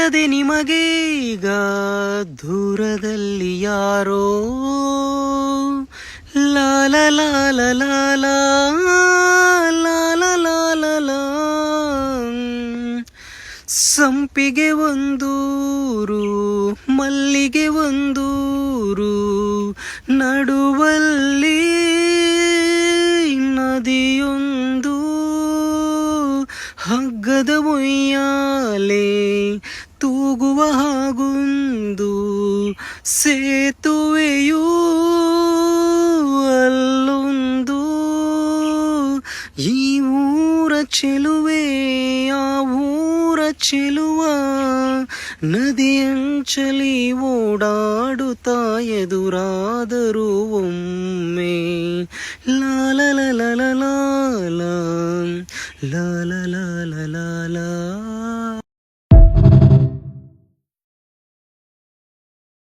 ತಿಳಿಯದೆ ನಿಮಗೀಗ ದೂರದಲ್ಲಿ ಯಾರೋ ಲಾಲ ಲಾಲ ಲಾಲ ಲಾಲ ಲಾಲ ಲಾ. ಸಂಪಿಗೆ ಒಂದೂರು ಮಲ್ಲಿಗೆ ಒಂದೂರು ನಡುವಲ್ಲಿ ನದಿಯೊಂದು ಹಗ್ಗದ ಉಯ್ಯಾಲೆ ತೂಗುವ ಹಾಗೊಂದು ಸೇತುವೆಯೂ ಅಲ್ಲೊಂದು. ಈ ಊರ ಚೆಲುವೆ ಆ ಊರ ಚೆಲುವ ನದಿಯಂಚಲಿ ಓಡಾಡುತ್ತಾ ಎದುರಾದರೂ ಒಮ್ಮೆ ಲಾಲ ಲಾಲ ಲಾಲ ಲಾಲ ಲಾಲ ಲಾಲ ಲಾಲ.